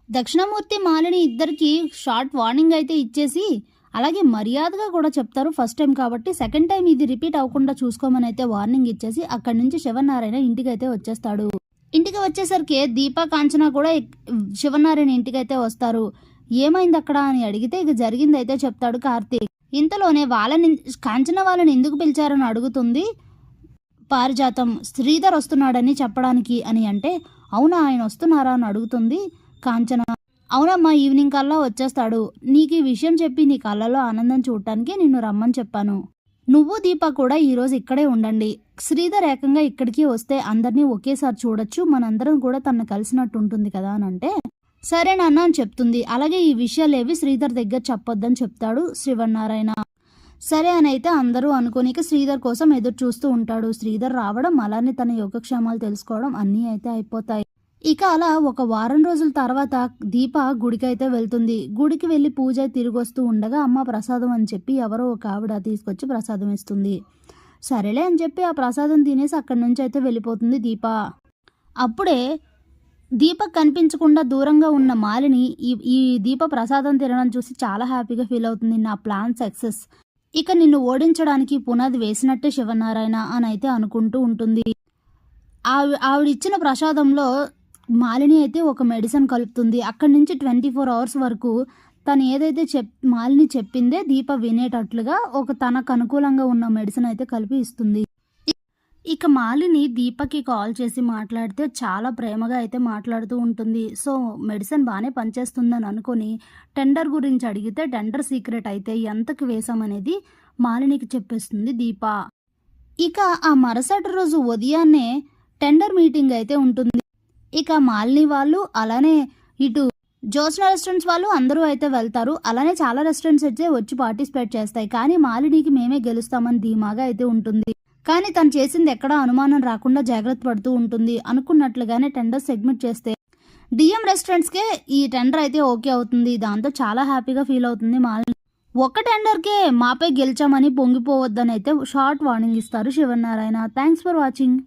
దక్షిణమూర్తి మాలిని ఇద్దరికి short warning అయితే ఇచ్చేసి అలాగే మర్యాదగా కూడా చెప్తారు. ఫస్ట్ టైం కాబట్టి సెకండ్ టైం ఇది రిపీట్ అవ్వకుండా చూసుకోమని అయితే వార్నింగ్ ఇచ్చేసి అక్కడి నుంచి శివనారాయణ ఇంటికి అయితే వచ్చేస్తాడు. ఇంటికి వచ్చేసరికి దీప కాంచన కూడా శివనారాయణ ఇంటికి అయితే వస్తారు. ఏమైంది అక్కడ అని అడిగితే ఇక జరిగింది అయితే చెప్తాడు కార్తీక్. ఇంతలోనే కాంచన వాళ్ళని ఎందుకు పిలిచారని అడుగుతుంది పారిజాతం. శ్రీధర్ వస్తున్నాడని చెప్పడానికి అని అంటే, అవునా ఆయన వస్తున్నారా అని అడుగుతుంది కాంచన. అవునమ్మా, ఈవినింగ్ కల్లా వచ్చేస్తాడు. నీకు ఈ విషయం చెప్పి నీ కళ్ళలో ఆనందం చూడటానికి నిన్ను రమ్మని చెప్పాను. నువ్వు దీప కూడా ఈరోజు ఇక్కడే ఉండండి. శ్రీధర్ ఏకంగా ఇక్కడికి వస్తే అందరినీ ఒకేసారి చూడొచ్చు, మనందరం కూడా తనను కలిసినట్టు ఉంటుంది కదా అని అంటే, సరే నాన్న అని చెప్తుంది. అలాగే ఈ విషయాలేవి శ్రీధర్ దగ్గర చెప్పొద్దని చెప్తాడు శివనారాయణ. సరే అని అయితే అందరూ అనుకోనిక శ్రీధర్ కోసం ఎదురు చూస్తూ ఉంటాడు. శ్రీధర్ రావడం, అలానే తన యోగక్షేమాలు తెలుసుకోవడం అన్నీ అయితే అయిపోతాయి. ఇక అలా ఒక వారం రోజుల తర్వాత దీప గుడికి అయితే వెళ్తుంది. గుడికి వెళ్ళి పూజ తిరిగి వస్తూ ఉండగా అమ్మ ప్రసాదం అని చెప్పి ఎవరో ఒక ఆవిడ తీసుకొచ్చి ప్రసాదం ఇస్తుంది. సరేలే అని చెప్పి ఆ ప్రసాదం తినేసి అక్కడి నుంచి అయితే వెళ్ళిపోతుంది దీప. అప్పుడే దీప కనిపించకుండా దూరంగా ఉన్న మాలిని ఈ దీప ప్రసాదం తినడం చూసి చాలా హ్యాపీగా ఫీల్ అవుతుంది. నా ప్లాన్ సక్సెస్, ఇక నిన్ను ఓడించడానికి పునాది వేసినట్టే శివనారాయణ అని అయితే అనుకుంటూ ఉంటుంది. ఆవిడిచ్చిన ప్రసాదంలో మాలిని అయితే ఒక మెడిసిన్ కలుపుతుంది. అక్కడి నుంచి 24 hours వరకు తను ఏదైతే మాలిని చెప్పిందే దీప వినేటట్లుగా ఒక తనకు అనుకూలంగా ఉన్న మెడిసిన్ అయితే కలిపి ఇస్తుంది. ఇక మాలిని దీపకి కాల్ చేసి మాట్లాడితే చాలా ప్రేమగా అయితే మాట్లాడుతూ ఉంటుంది. సో మెడిసిన్ బాగానే పనిచేస్తుందని అనుకొని టెండర్ గురించి అడిగితే టెండర్ సీక్రెట్ అయితే ఎంతకు వేసామనేది మాలినికి చెప్పేస్తుంది దీప. ఇక ఆ మరుసటి రోజు ఉదయాన్నే టెండర్ మీటింగ్ అయితే ఉంటుంది. ఇక మాలిని వాళ్ళు అలానే ఇటు జోస్నా రెస్టారెంట్స్ వాళ్ళు అందరూ అయితే వెళ్తారు. అలానే చాలా రెస్టారెంట్స్ అయితే వచ్చి పార్టిసిపేట్ చేస్తాయి. కానీ మాలినికి మేమే గెలుస్తామని ధీమాగా అయితే ఉంటుంది. కానీ తను చేసింది ఎక్కడా అనుమానం రాకుండా జాగ్రత్త పడుతూ ఉంటుంది. అనుకున్నట్లుగానే టెండర్ సబ్మిట్ చేస్తే డిఎం రెస్టారెంట్స్కే ఈ టెండర్ అయితే ఓకే అవుతుంది. దాంతో చాలా హ్యాపీగా ఫీల్ అవుతుంది మాలిని. ఒక టెండర్కే మాపై గెలిచామని పొంగిపోవద్దని అయితే షార్ట్ వార్నింగ్ ఇస్తారు శివనారాయణ. Thanks for watching.